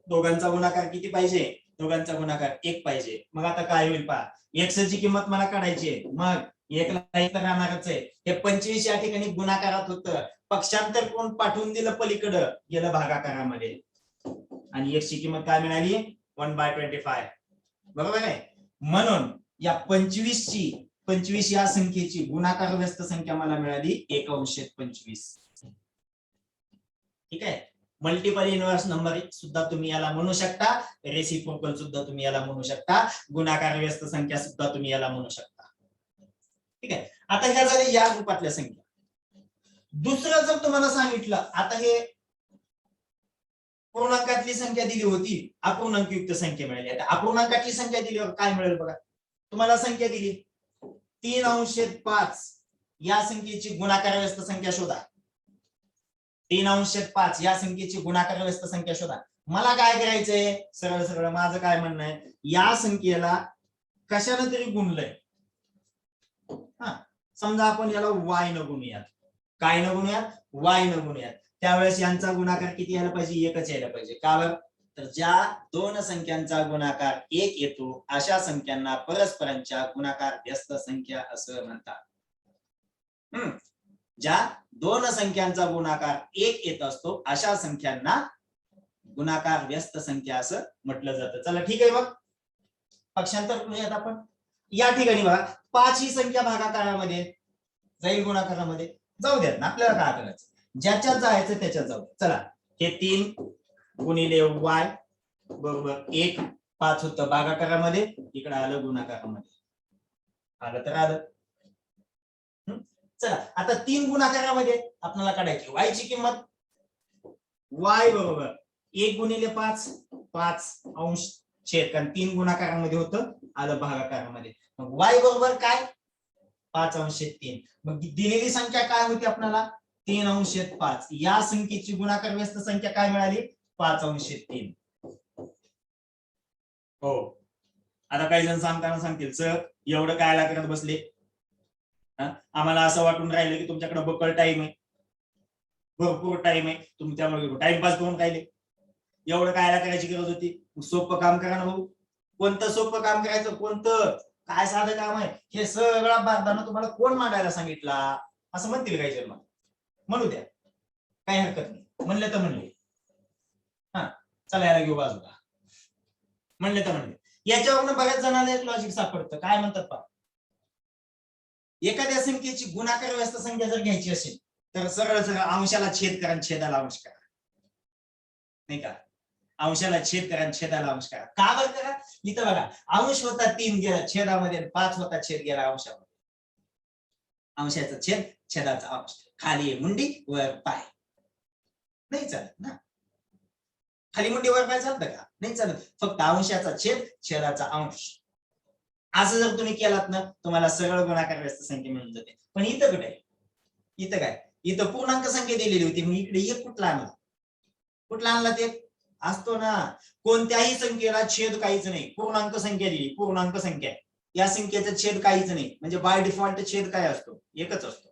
दोघांचा गुणाकार किती पाहिजे? दोघांचा गुणाकार 1 पाहिजे. मग आता काय होईल पहा, एक्स ची किंमत मला काढायची आहे. मग 1 ला 1 राहणारच आहे. हे 25 या ठिकाणी गुणाकारात होतं, पक्षांतर कोण पाठवून दिलं पलीकडं, गेलं भागाकारामध्ये आणि एक्स ची किंमत काय मिळाली? 1/25. बरोबर आहे. म्हणून या 25 या संख्येची गुणाकार व्यस्त संख्या मला मिळाली 1/25. ठीक आहे. मल्टिपल इनव्हर्स नंबर सुद्धा तुम्ही याला म्हणू शकता, रेसिप्रोकल सुद्धा तुम्ही याला म्हणू शकता, गुणाकार व्यस्त संख्या सुद्धा तुम्ही याला म्हणू शकता. ठीक आहे. आता ह्या झाल्या या रूपातल्या संख्या. दुसरं जर तुम्हाला सांगितलं, आता हे पूर्णांकातली संख्या दिली होती, अपूर्णांकयुक्त संख्या मिळाली. आता अपूर्णांकातली संख्या दिल्यावर काय मिळेल बघा. तुम्हाला संख्या दिली 3/5 या संख्येची गुणाकार व्यस्त संख्या शोधा. 3/5 या संख्येची गुणाकार व्यस्त संख्या शोधा. मला काय करायचंय? सरळ सरळ माझं काय म्हणणं आहे, या संख्येला कशाने तरी गुणलंय. समजा आपण याला y न गुणूयात. काय न गुणूयात? y न गुणूयात. त्यावेळेस यांचा गुणाकार किती यायला पाहिजे? 1च यायला पाहिजे. का बरं? तर ज्या दोन संख्यांचा गुणाकार 1 येतो अशा संख्यांना परस्परांच्या गुणाकार व्यस्त संख्या असं म्हणतात. ज्या दोन संख्यांचा गुणाकार 1 येत असतो अशा संख्यांना गुणाकार व्यस्त संख्या असं म्हटलं जातं. चला ठीक आहे. मग पक्षांतर करूयात आपण. या ठिकाणी बघा 5 ही संख्या भागाकारामध्ये जाईल, गुणाकारामध्ये जाऊ द्यात ना, आपल्याला काय करायचं, ज्याच्यात जायचं त्याच्यात जाऊ द्या. चला, हे 3 गुणिले y बरोबर 1, 5 होतं भागाकारामध्ये, इकडे आलं गुणाकारामध्ये. आलं तर आलं. चला, आता 3 गुणाकारामध्ये आपल्याला काढायची y ची किंमत. y बरोबर 1 गुणिले 5, 5/छेद, कारण 3 गुणाकारामध्ये होतं, आलं भागाकारामध्ये. मग y बरोबर काय? 5/3. मग दिलेली संख्या काय होती आपल्याला? 3/5. या संख्येची गुणाकार व्यस्त संख्या काय मिळाली? 5/3. हो. आता काही जण सांगतील सर एवढं कायला करत बसले, आम्हाला असं वाटून राहिलं की तुमच्याकडे बकल टाइम आहे, भरपूर टाइम आहे, तुमच्यामुळे टाइमपास करून राहिले. एवढं कायला करायची गरज होती? सोपं काम करा ना भाऊ. कोणतं सोपं काम करायचं? कोणतं? काय साधं काम आहे हे? सगळा भारतानं तुम्हाला कोण मांडायला सांगितला? असं म्हणतील काही जण. म्हणू द्या, काही हरकत नाही. म्हणले तर म्हणले. चला याला घेऊ बाजूला. म्हणले तर म्हणले. याच्यावरून बऱ्याच जणांना एक लॉजिक सापडतं. काय म्हणतात पहा, एखाद्या संख्येची गुणाकार व्यस्त संख्या जर घ्यायची असेल तर सरळ सरळ अंशाला छेद करा, छेदाला अंश करा, नाही का? अंशाला छेद करा, छेदाला अंश करा. का बरं करा? इथं बघा, अंश होता 3 गेला छेदामध्ये, 5 होता छेद गेला अंशामध्ये. अंशाचा छेद, छेदाचा अंश. खाली मुंडी वर पाय. नाही चालत ना. खाली मुंडी वर पाय चालतं का? नाही चालत. फक्त अंशाचा छेद, छेदाचा अंश. असं जर तुम्ही केलात ना, तुम्हाला सगळं गुणाकार व्यस्त संख्या मिळून जाते. पण इथं कुठे? इथं काय? इथं पूर्णांक संख्या दिलेली होती, मग इकडे एक कुठला आणला? कुठला आणला? ते असतो ना, कोणत्याही संख्येला छेद काहीच नाही. पूर्णांक संख्या दिली, पूर्णांक संख्या, या संख्येचा छेद काहीच नाही. म्हणजे बाय डिफॉल्ट छेद काय असतो? एकच असतो.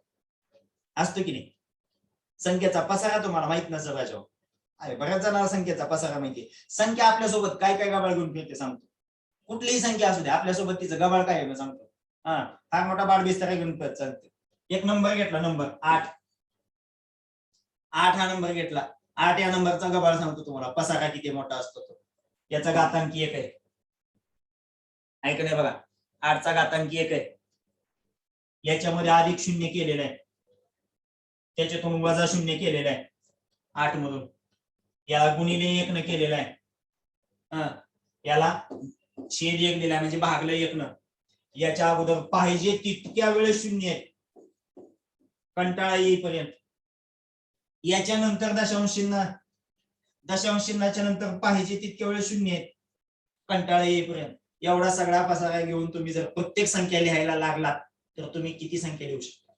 असतो की नाही? संख्येचा पसारा तुम्हाला माहित नसेल राजा. अरे बऱ्याच जणांना संख्येचा पसारा माहिती. संख्या आपल्यासोबत काय काय गबाळ घेऊन फिरते सांगतो. कुठलीही संख्या असू दे आपल्यासोबत तिचं गबाळ काय आहे सांगतो. हा मोठा बाळबिस्तारा घेऊन चालते. एक नंबर घेतला, नंबर 8. 8 हा नंबर घेतला. 8 या नंबरचा गबाळ सांगतो तुम्हाला, पसारा किती मोठा असतो तो. याचा घातांकी 1 आहे. ऐक नाही बघा, 8 चा घातांकी 1 आहे. याच्यामध्ये अधिक शून्य केलेलं आहे, त्याच्यातून वजा शून्य केलेलं आहे 8 मधून. याला गुणिले 1 न केलेलं आहे. याला छेद 1 दिला म्हणजे भागलं 1 न. याच्या अगोदर पाहिजे तितक्या वेळेस शून्य आहे, कंटाळा येईपर्यंत. याच्या नंतर दशांश चिन्ह, दशांश चिन्हाच्या नंतर पाहिजे तितक्या वेळेस शून्य आहे, कंटाळा येईपर्यंत. एवढा सगळा पसारा घेऊन तुम्ही जर प्रत्येक संख्या लिहायला लागलात तर तुम्ही किती संख्या लिहू शकता?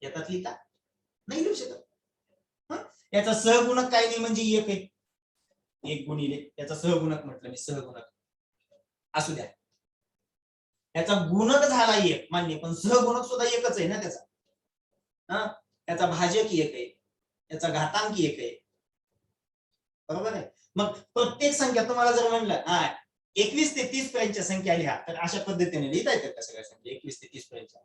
येतात लिहिता? नाही लिहू शकत. याचा सहगुणक काय नाही म्हणजे 1 आहे. 1 गुणिले याचा सहगुणक म्हटलं मी, सहगुणक असू द्या. याचा गुणक झाला 1 मान्य, पण सहगुणक सुद्धा 1च आहे ना त्याचा. याचा भाजक 1 आहे, याचा घातांकी 1 आहे, बरोबर आहे. मग प्रत्येक संख्या तुम्हाला जर म्हणलं 21 ते 30 पर्यंतच्या संख्या लिहा, तर अशा पद्धतीने लिहिता येतात का सगळ्या संख्या 21 ते 30 पर्यंतच्या?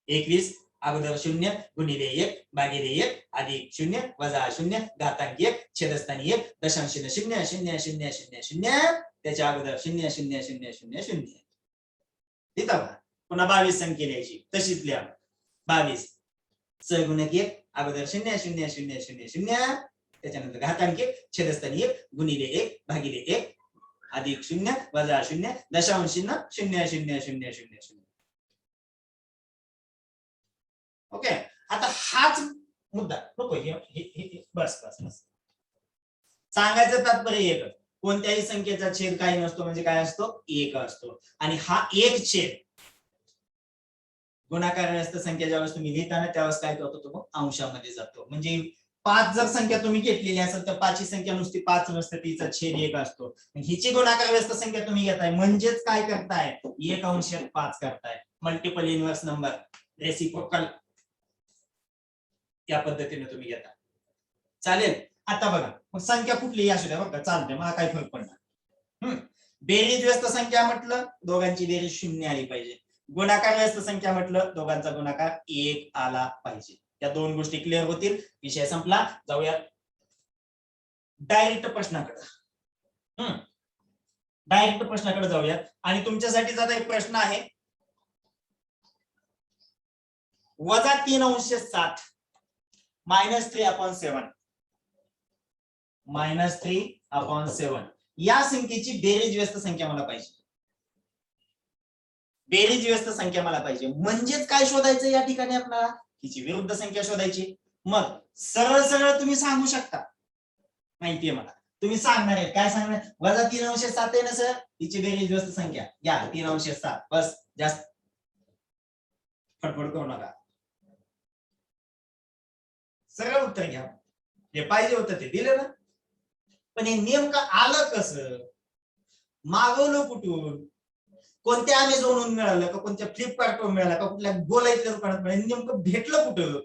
21 अगोदर 0 गुणिले 1 भागिले 1 अधिक 0 वजा 0 घातांकी 1 छेदस्थानी 1 दशांश चिन्ह 0 0 0 0 0 त्याच्या अगोदर 0 0 0 0 0 लिहिता का? पुन्हा 22 संख्या लिहायची, तशीच लिहा. 22 सहगुणक 1 अगोदर 0 0 0 0 0 त्याच्यानंतर घातांकी 1 छेदस्थानी 1 गुणिले 1 भागिले 1 अधिक 0 वजा 0 दशांश चिन्ह 0 0 0 0 0. ओके. आता हाच मुद्दा नको, बस बस बस. सांगायचं तात्पर्य एकच, कोणत्याही संख्येचा छेद काही नसतो म्हणजे काय असतो? 1 असतो. आणि हा 1 छेद गुणाकार व्यस्त संख्या ज्यावेळेस तुम्ही लिहिताना त्यावेळेस काय करतो तो? अंशामध्ये जातो. म्हणजे 5 जर संख्या तुम्ही घेतलेली असेल तर 5 ची संख्या नुसती 5 नसते, तिचा छेद 1 असतो. हिची गुणाकार व्यस्त संख्या तुम्ही घेताय म्हणजेच काय करताय? 1 अंशात 5 करताय. मल्टिपल इनव्हर्स नंबर, रेसिप्रोकल, या पद्धतीने तुम्ही घेता. चालेल. आता बघा, मग संख्या कुठलीही असू द्या बरं का, चालते, मला काही फरक पडणार. बेरीज व्यस्त संख्या म्हटलं दोघांची बेरीज 0 आली पाहिजे. गुणाकार व्यस्त संख्या म्हटलं दोघांचा गुणाकार 1 आला पाहिजे. या दोन गोष्टी क्लिअर होतील, विषय संपला. जाऊया डायरेक्ट प्रश्नाकडे. डायरेक्ट प्रश्नाकडे जाऊयात. आणि तुमच्यासाठी आता एक प्रश्न आहे, वजा 3 अंश 7 -3/7 -3/7 या संख्येची बेरीज व्यस्त संख्या मला पाहिजे. बेरीज व्यस्त संख्या मला पाहिजे म्हणजेच काय शोधायचं या ठिकाणी आपल्याला? हिची विरुद्ध संख्या शोधायची. मग सरळ सरळ तुम्ही सांगू शकता, माहितीये मला तुम्ही सांगणार आहे, काय सांगणार? वजा 3 अंश 7 आहे ना सर, हिची बेरीज व्यस्त संख्या घ्या 3 अंश 7, बस, जास्त फडफड करू नका, सरळ उत्तर घ्या. जे पाहिजे होतं ते दिलं ना. पण हे नेमकं आलं कसं? मागवलं कुठून? कोणत्या अमेझॉनवरून मिळालं का, कोणत्या फ्लिपकार्टवरून मिळालं का, कुठल्या गोलाईतल्या दुकानात मिळालं, नेमकं भेटलं कुठं?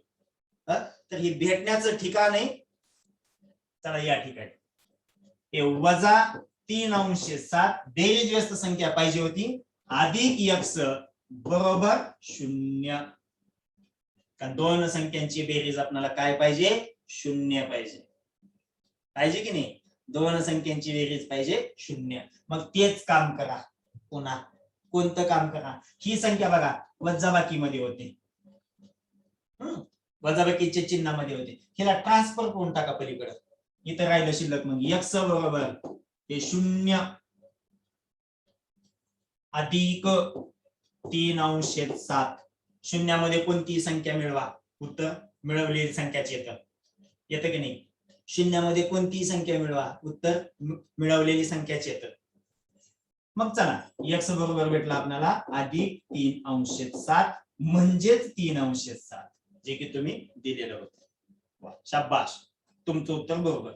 तर हे भेटण्याचं ठिकाण आहे, चला या ठिकाणी हे वजा 3 अंश 7 बेरीज व्यस्त संख्या पाहिजे होती, अधिक x बरोबर 0. का दोन संख्यांची बेरीज आपल्याला काय पाहिजे? 0 पाहिजे. पाहिजे की नाही? दोन संख्यांची बेरीज पाहिजे 0. मग तेच काम करा. पुन्हा कोणतं काम करा? ही संख्या बघा वजाबाकीमध्ये होते, वजाबाकीच्या चिन्हामध्ये होते, हिला ट्रान्सफर करून टाका पलीकडे. इथं राहिलं शिल्लक मग x बरोबर हे 0 अधिक 3 अंश 7. शून्यामध्ये कोणती संख्या मिळवा, उत्तर मिळवलेली संख्याच येतं. येतं की नाही? शून्यामध्ये कोणती संख्या मिळवा, उत्तर मिळवलेली संख्याच येतं. मग चला x बरोबर भेटला आपल्याला अधिक 3 अंश 7 म्हणजेच 3 अंश 7, जे की तुम्ही दिलेलं होतं. शाबाश, तुमचं उत्तर बरोबर.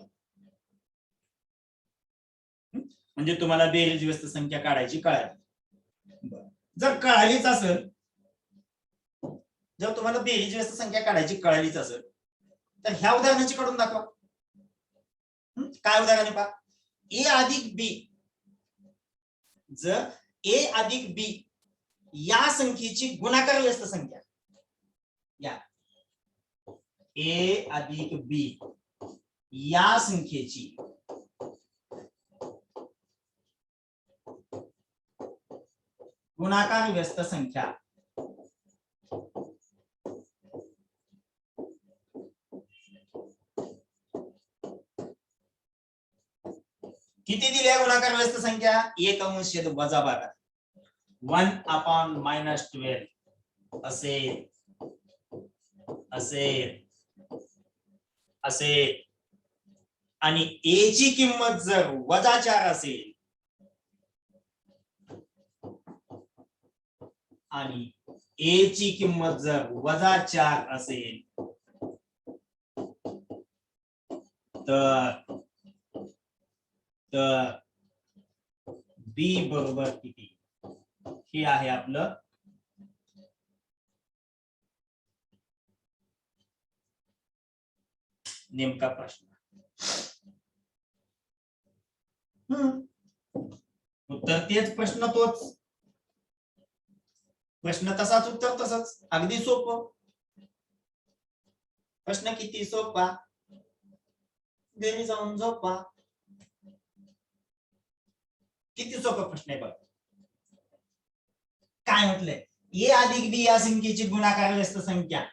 म्हणजे तुम्हाला बेरीज व्यस्त संख्या काढायची कळाली. जर कळालीच असेल जर तुम्हाला बेरीज व्यस्त संख्या काढायची कळालीच असेल तर ह्या उदाहरणाची काढून दाखवा. काय उदाहरण आहे पहा, ए अधिक बी. जर ए अधिक बी या संख्येची गुणाकार व्यस्त संख्या, या ए अधिक बी या संख्येची गुणाकार व्यस्त संख्या किती दिल्या गुणाकार व्यस्त संख्या? 1 वजा 12 1/-12 असेल असेल आणि ए ची किंमत जर -4 असेल आणि ए ची किंमत जर -4 असेल तर बी बरोबर किती? हे आहे आपलं नेमका प्रश्न. उत्तर तेच, प्रश्न तोच, प्रश्न तसाच, उत्तर तसंच. अगदी सोपं. प्रश्न किती सोपा, घरी जाऊन झोपा. किती सोपा प्रश्न आहे बघ. काय म्हटलंय? ए अधिक बी या संख्येची गुणाकार व्यस्त संख्या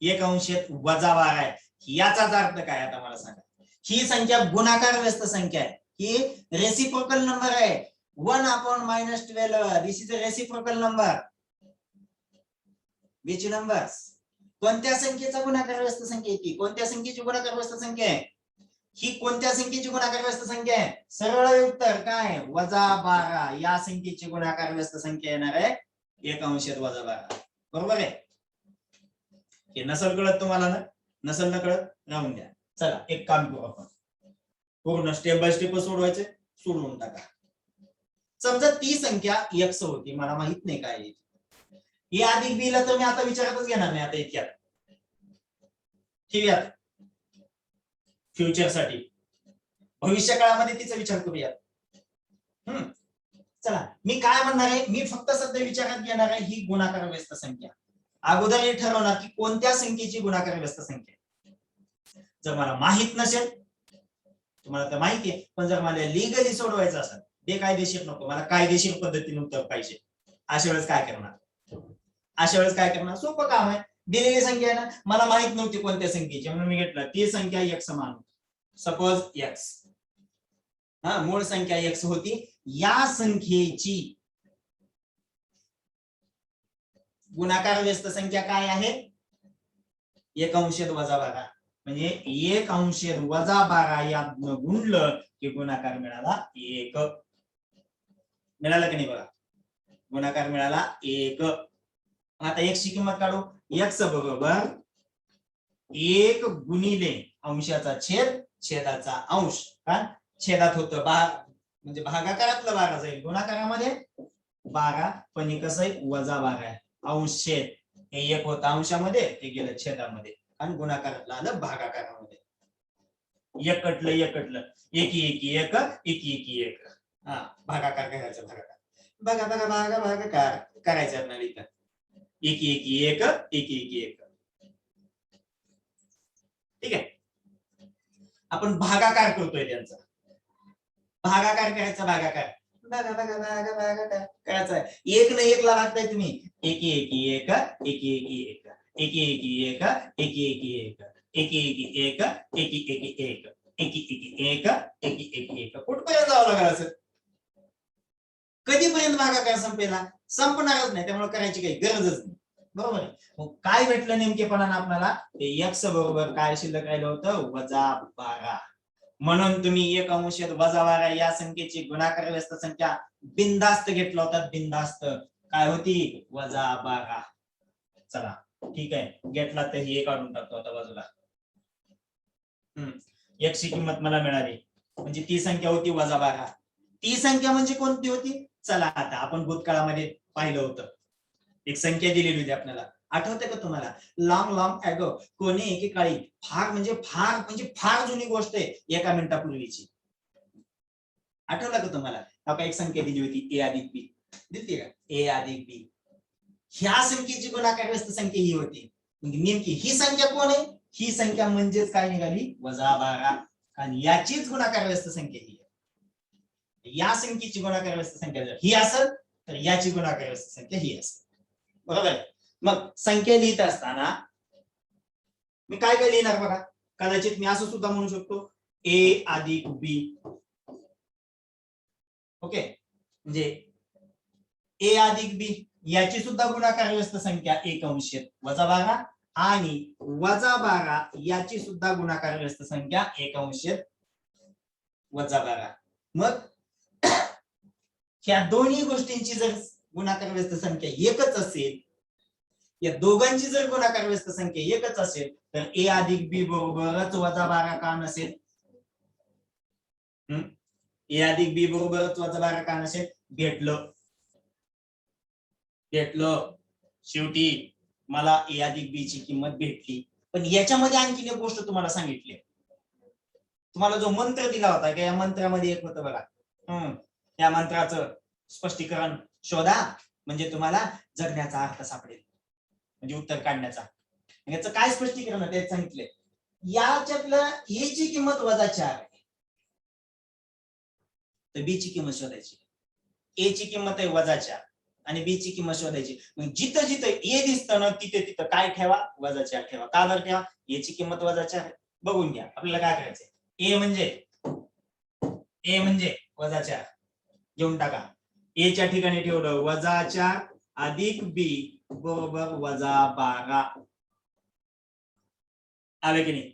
1 वजा 12 आहे. याचाच अर्थ काय आता मला सांगा. ही संख्या गुणाकार व्यस्त संख्या आहे, ही रेसिप्रोकल नंबर आहे. 1/-12 this is a reciprocal number. Which numbers? कोणत्या संख्येचा गुणाकार व्यस्त संख्या आहे? कोणत्या संख्येची गुणाकार व्यस्त संख्या आहे? ही कोणत्या संख्येची गुणाकार व्यस्त संख्या आहे? सरळ उत्तर काय? -12 या संख्येची गुणाकार व्यस्त संख्या येणार आहे 1 वजा 12. बरोबर आहे? हे नसल कळत तुम्हाला ना? नसल न कळत राहून द्या. चला एक काम करू आपण, पूर्ण स्टेप बाय स्टेप सोडवायचे, सोडवून टाका. समजा ती संख्या x होती, मला माहित नाही काय आहे. ए अधिक बी ला तर मी आता विचारातच घेणार नाही आता इतक्यात. ठेवूयात फ्युचर साठी, भविष्य काळामध्ये तिचा विचार करूयात. चला मी काय म्हणणार आहे, मी फक्त सध्या विचारात घेणार आहे ही गुणाकार व्यस्त संख्या. अगोदर हे ठरवणार की कोणत्या संख्येची गुणाकार व्यस्त संख्या. जर मला माहित नसेल, तुम्हाला तर माहिती आहे, पण जर मला लिगली सोडवायचं असेल, बेकायदेशीर नको, मला कायदेशीर पद्धतीने उत्तर पाहिजे, अशा वेळेस काय करणार? अशा वेळेस काय करणार? सोपं काम आहे. दिलेली संख्या आहे ना, मला माहित नव्हती कोणत्या संख्येची, म्हणून मी घेतलं ती संख्या x मानू. सपोज x, मूळ संख्या x होती. या संख्येची गुणाकार व्यस्त संख्या काय आहे? 1 वजा 12. म्हणजे 1 वजा 12 यातनं गुणलं की गुणाकार मिळाला 1. मिळाला की नाही बघा? गुणाकार मिळाला 1. आता x ची किंमत काढू. x बरोबर 1 गुणिले अंशाचा छेद छेदाचा अंश. छेदात होतं म्हणजे भागाकारातलं 12 जाईल, गुणाकारामध्ये 12, पण हे कसं आहे? -12 आहे. अंश छेद, हे 1 होतं अंशामध्ये, ते गेलं छेदामध्ये, आणि गुणाकारातलं आलं भागाकारामध्ये. 1 कटलं 1 कटलं, 1 1 1 1 1 1. भागाकार करायचा, भागाकार भागाकार करायचा आपल्याला इथं. 1 1 1 1 1 1. ठीक आहे, आपण भागाकार करतोय त्यांचा. भागाकार करायचा, भागाकार भागाकार करायचा. 1 न 1 ला लागताय तुम्ही. 1 1 1 1 1 1 1 1 1 1 1 1 1 1 1 1 1 1 कुठपर्यंत जावं लागेल असं? कधीपर्यंत भागाकार संपेला? संपणारच नाही, त्यामुळे करायची काही गरजच नाही. बरोबर आहे? मग काय भेटलं नेमकेपणाने आपल्याला? x बरोबर काय शिल्लक राहिलं होतं? -12. म्हणून तुम्ही 1 वजा 12 या संख्येची गुणाकार व्यस्त संख्या बिनधास्त घेतला होता. बिनधास्त काय होती? -12. चला ठीक आहे, घेतला तर हे काढून टाकतो आता बाजूला. x ची किंमत मला मिळाली, म्हणजे ती संख्या होती -12. ती संख्या म्हणजे कोणती होती? चला आता आपण भूतकाळामध्ये पाहिलं होतं, एक संख्या दिलेली होती आपल्याला आठवते का तुम्हाला? लॉंग लॉंग ॲगो, कोणी एकेकाळी, फार म्हणजे फार जुनी गोष्ट आहे, एका मिनिटापूर्वीची. आठवलं का तुम्हाला? आपण एक संख्या दिली होती, ए अधिक बी. दिसते का? ए अधिक बी. ह्या संख्येची गुणाकार व्यस्त संख्या ही होती. नेमकी ही संख्या कोण आहे? ही संख्या म्हणजेच काय निघाली? -12. आणि याचीच गुणाकार व्यस्त संख्या ही आहे. या संख्येची गुणाकार व्यस्त संख्या जर ही असेल तर याची गुणाकार व्यस्त संख्या ही असेल. बरोबर आहे? मग संख्या लिहित असताना मी काय काय लिहिणार बघा. कदाचित मी असं सुद्धा म्हणू शकतो, ए अधिक बी. ओके, म्हणजे ए अधिक बी याची सुद्धा गुणाकार व्यस्त संख्या 1/12 -12 आणि -12 याची सुद्धा गुणाकार व्यस्त संख्या 1/12 -12. मग ह्या दोन्ही गोष्टींची जर गुणाकार व्यस्त संख्या एकच असेल, या दोघांची जर गुणाकार व्यस्त संख्या एकच असेल तर ए अधिक बी बरोबरच -12 का नसेल? ए अधिक बी बरोबरच -12 का नसेल? भेटलं शेवटी मला ए अधिक बी ची किंमत भेटली. पण याच्यामध्ये आणखी एक गोष्ट तुम्हाला सांगितली. तुम्हाला जो मंत्र दिला होता की या मंत्रामध्ये एक होतं बघा, या मंत्राचं स्पष्टीकरण शोधा म्हणजे तुम्हाला जगण्याचा अर्थ सापडेल, म्हणजे उत्तर काढण्याचा. याचं काय स्पष्टीकरण आहे ते सांगितले. याच्यातलं ए ची किंमत -4 आहे, तर बी ची किंमत शोधायची. ए ची किंमत आहे -4 आणि बी ची किंमत शोधायची. मग जिथं जिथं ए दिसतं ना तिथे तिथं काय ठेवा? -4 ठेवा. का बरं ठेवा? ए ची किंमत -4 आहे. बघून घ्या आपल्याला काय करायचंय. ए म्हणजे -4 घेऊन टाका. ए च्या ठिकाणी ठेवलं -4 अधिक बी बरोबर -12. आलं की नाही?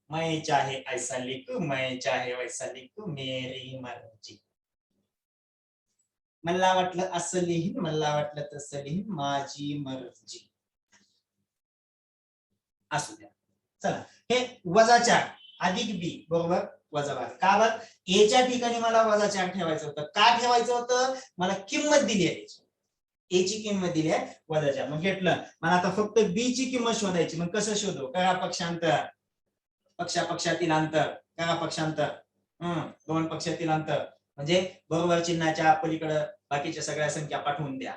मैं चाहे ऐसा लिखू, मैं चाहे वैसा लिखू, मेरी मर्जी. मला वाटलं असं लिहीन, मला वाटलं तसं लिहीन, माझी मर्जी. असू द्या. चला, हे -4 अधिक बी बरोबर -12. का बरं? ए च्या ठिकाणी मला -4 ठेवायचं होतं. का ठेवायचं होतं? मला किंमत दिली आहे, ए ची किंमत दिली आहे -4. मग घेतलं. मला आता फक्त बी ची किंमत शोधायची. मग कसं शोधू? करा पक्षांतर, पक्षापक्षातील अंतर, करा पक्षांतर. दोन पक्षातील अंतर म्हणजे बरोबर चिन्हाच्या पलीकडे बाकीच्या सगळ्या संख्या पाठवून द्या.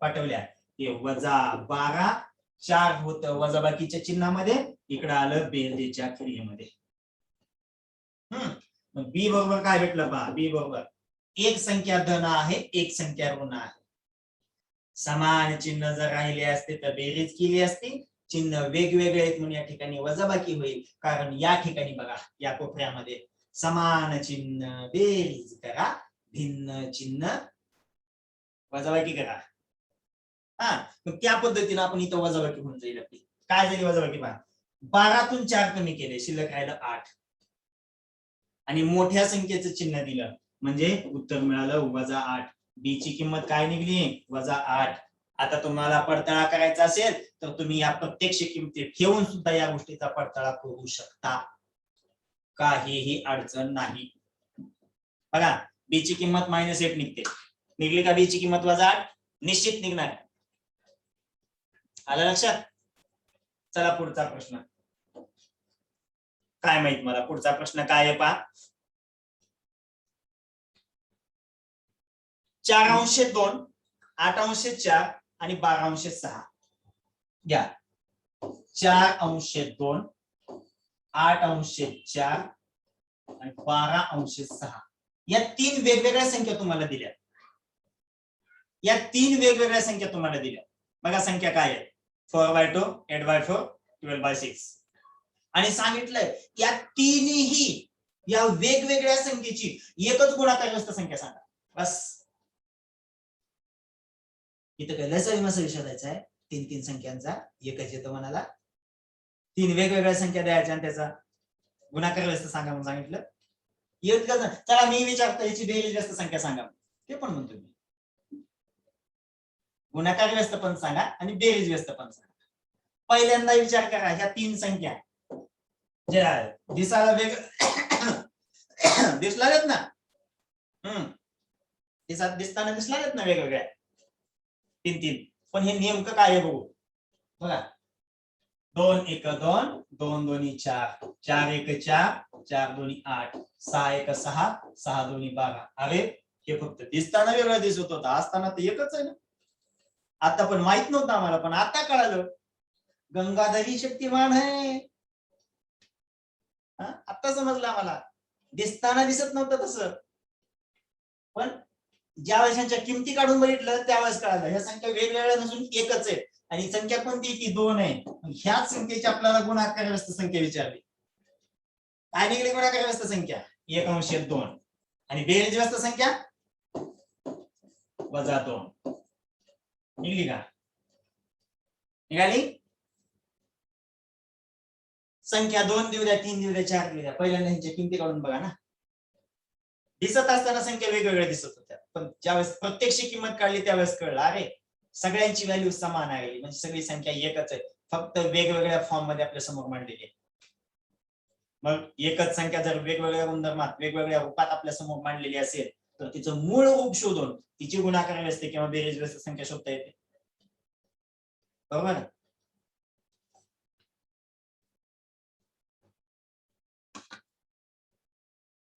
पाठवल्या. हे -12 4 होतं वजाबाकीच्या चिन्हामध्ये, इकडे आलं बेरजेच्या क्रियेमध्ये. मग बी बरोबर काय भेटलं पहा. बी बरोबर एक संख्या धन आहे, एक संख्या ऋण आहे. समान चिन्ह जर राहिले असते तर बेरीज केली असती. चिन्ह वेगवेगळे आहेत म्हणून या ठिकाणी वजाबाकी होईल. कारण या ठिकाणी बघा, या कोपऱ्यामध्ये समान चिन्ह बेरीज करा, भिन्न चिन्ह वजाबाकी करा. मग त्या पद्धतीने आपण इथं वजाबाकी होऊन जाईल आपली. काय झाली वजाबाकी पहा. 12तून 4 कमी केले, शिल्लक राहिलं 8 आणि मोठ्या संख्येचं चिन्ह दिलं म्हणजे उत्तर मिळालं -8. बी ची किंमत काय निघली? -8. आता तुम्हाला पडताळा करायचा असेल तर तुम्ही या प्रत्यक्ष किमती ठेवून सुद्धा या गोष्टीचा पडताळा करू शकता, काहीही अडचण नाही. बघा, बी ची किंमत -8 निघते. निघली का बी ची किंमत -8? निश्चित निघणार. आलं लक्षात? चला पुढचा प्रश्न. काय माहित मला पुढचा प्रश्न काय आहे पहा. 4/2, 8/4 आणि 12/6 घ्या. 4/2, 8/4 आणि 12/6 या 3 वेगवेगळ्या संख्या तुम्हाला दिल्या. या 3 वेगवेगळ्या संख्या तुम्हाला दिल्या. बघा संख्या काय आहे. 4/2, 8/4, 12/6 आणि सांगितलंय या तिन्ही या वेगवेगळ्या संख्येची एकच गुणाकार व्यस्त संख्या सांगा. बस इथं काय लसळी मसळी शोधायचा आहे. 3 संख्यांचा एकच येतो मनाला. 3 वेगवेगळ्या संख्या द्यायच्या आणि त्याचा गुणाकार व्यस्त सांगा म्हणून सांगितलं. चला मी विचारतो याची बेरीज व्यस्त संख्या सांगा, ते पण म्हणतो मी. गुणाकार व्यस्त पण सांगा आणि बेरीज व्यस्त पण सांगा. पहिल्यांदा विचार करा, ह्या 3 संख्या ज्या दिसायला दिसलात ना, दिसताना दिसलात ना वेगवेगळ्या. तीन तीन, पण हे नेमकं काय आहे बघू बघा. 2 1 2, 2 2 4, 4 1 4, 4 2 8, 6 1 6, 6 2 12. अरे हे फक्त दिसताना वेगळं दिसत होतं, असताना तर एकच आहे ना. आता पण माहित नव्हतं आम्हाला, पण आता कळालं गंगाधरी शक्तिमान आहे. आता समजलं आम्हाला, दिसताना दिसत नव्हतं तसं, पण ज्या वेळेस यांच्या किमती काढून बघितलं त्यावेळेस कळालं ह्या संख्या वेगवेगळ्या नसून एकच आहे. आणि संख्या कोणती ती 2 आहे. ह्याच संख्येची आपल्याला गुणाकार व्यस्त संख्या विचारली. काय निघाली गुणाकार व्यस्त संख्या? 1/2 आणि बेरीज व्यस्त संख्या -2 निघली का? निघाली. संख्या 2 देऊ द्या, 3 देऊ द्या, 4 देऊ द्या, पहिल्यांदा ह्यांच्या किमती काढून बघा ना. दिसत असताना संख्या वेगवेगळ्या दिसत होत्या, पण ज्यावेळेस प्रत्यक्ष किंमत काढली त्यावेळेस कळलं अरे सगळ्यांची व्हॅल्यू समान आहे, म्हणजे सगळी संख्या एकच आहे, फक्त वेगवेगळ्या फॉर्म मध्ये आपल्या समोर मांडलेली आहे. मग एकच संख्या जर वेगवेगळ्या गुणधर्मात वेगवेगळ्या रूपात आपल्या समोर मांडलेली असेल तर तिचं मूळ रूप शोधून तिची गुणाकार व्यस्त किंवा बेरीज व्यस्त संख्या शोधता येते. बरोबर.